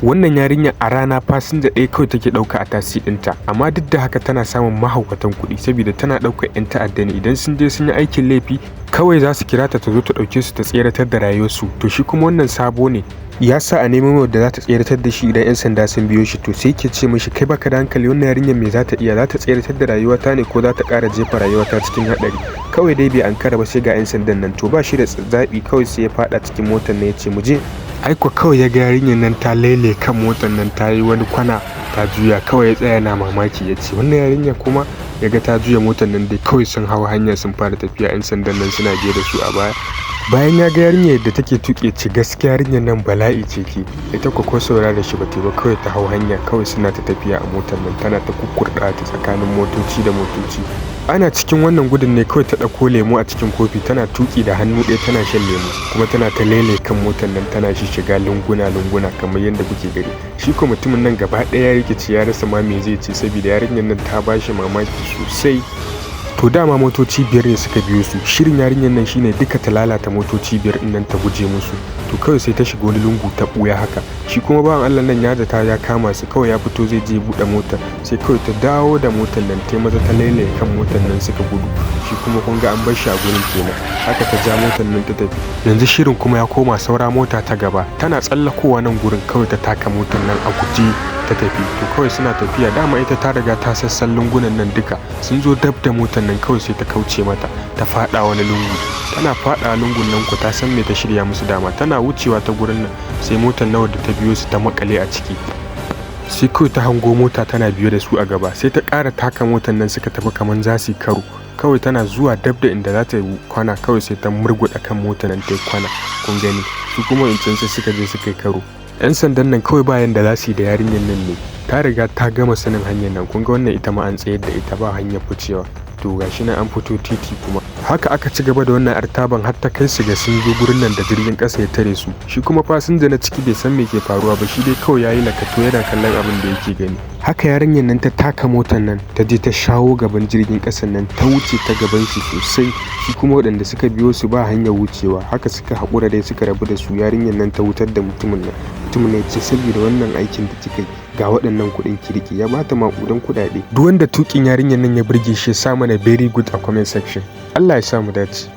Wannan yarinya a rana fasinja ɗaya kawai take ɗauka a tasi ɗinta, amma duk da haka tana samun mahaukatan kuɗi saboda tana ɗaukar 'yan ta'adda ne. Idan sun je sun yi aikin laifi kawai za su kira ta zo ta ɗauke su ta tseratar da rayuwarsu. To shi kuma wannan sabo ne, ya sa a neman wadda za ta tseratar da shi idan 'yan sanda sun biyo shi. To sai ke ce mishi kai baka da hankali, wannan yarinyar me za ta iya, za ta tseratar da rayuwata ne ko za ta ƙara jefa rayuwata cikin haɗari? Kawai dai bai ankara ba sai ga 'yan sandan nan. To ba shi da zaɓi, kawai sai ya faɗa cikin motar ne ya ce mu je. Aiko kawai ya ga yarinyar nan ta lele kan motar nan ta yi wani kwana ta juya, kawai ya tsaya na mamaki ya ce wannan yarinya kuma. Ya ga ta juya motar nan dai kawai sun hau hanya sun fara tafiya, 'yan sandan nan suna biye da su a baya. Bayan ya ga yarinyar yadda take tuƙe ce gaskiya yarinyar nan bala'i ce ke, ita ko saurara shi ba ta ba, kawai ta hau hanya kawai suna ta tafiya a motar nan tana ta kukkurɗa ta tsakanin motoci da motoci. Ana cikin wannan gudun ne kawai ta ɗauko lemo a cikin kofi tana tuƙi da hannu ɗaya tana shan lemo, kuma tana ta lele kan motar nan tana shiga lunguna kamar yadda kuke gani. Shi ko mutumin nan gaba ɗaya ya rikice ya rasa ma me zai ce saboda yarinyar nan ta bashi mamaki sosai. To dama motoci 5 ne suka biyo su, shirin yarinyar nan shine duka ta lalata motoci 5 din nan ta guje musu. To kawai sai ta shiga wani lungu ta ɓuya haka, shi kuma bawan Allah nan ya zata ya kama su, kawai ya fito zai je buɗe motar, sai kawai ta dawo da motar nan ta maza ta lailaye kan motar nan suka gudu. Shi kuma kun ga an bar shi a gurin kenan, haka ta ja motar nan ta tafi. Yanzu shirin kuma ya koma saura mota ta gaba, tana tsallakowa nan gurin kawai ta taka motar nan a guje ta tafi. To kawai suna tafiya, dama ita ta riga ta sassan lungunan nan duka, sun zo dab da motar nan kawai sai ta kauce mata ta fada wani lungu. Tana fada lungun nan ku ta san me ta shirya musu, dama tana wucewa ta gurin nan sai motar nawa da ta biyo su ta makale a ciki. Sai kawai ta hango mota tana biyo da su a gaba, sai ta ƙara taka motar nan suka tafi kaman za su yi karo. Kawai tana zuwa dab da inda za ta yi kwana kawai sai ta murguɗa kan motar nan ta yi kwana, kun gani. Su kuma in sai suka je suka yi karo. 'Yan sandan nan kawai bayan da za su yi da yarinyar nan ne, ta riga ta gama sanin hanyar nan, kun ga wannan ita ma an tsayar da ita ba hanyar ficewa. To gashi nan an fito titi kuma haka aka ci gaba da wannan artaban har ta kai su ga sun zo gurin nan da jirgin ƙasa ya tare su. Shi kuma fasinja na ciki bai san me ke faruwa ba, shi dai kawai yayi lakato yana kallon abin da yake gani. Haka yarinyar nan ta taka motar nan ta je ta shawo gaban jirgin ƙasan nan ta wuce ta gaban shi sosai. Shi kuma waɗanda suka biyo su ba hanyar wucewa, haka suka haƙura dai suka rabu da su. Yarinyar nan ta wutar da mutumin nan. Mutumin ne ce saboda wannan aikin da kika yi ga waɗannan kuɗin kirki, ya bata maƙudan kuɗaɗe. Duk wanda tuƙin yarinyar nan ya burge shi ya sa mana very good a comment section. Allah ya sa mu dace.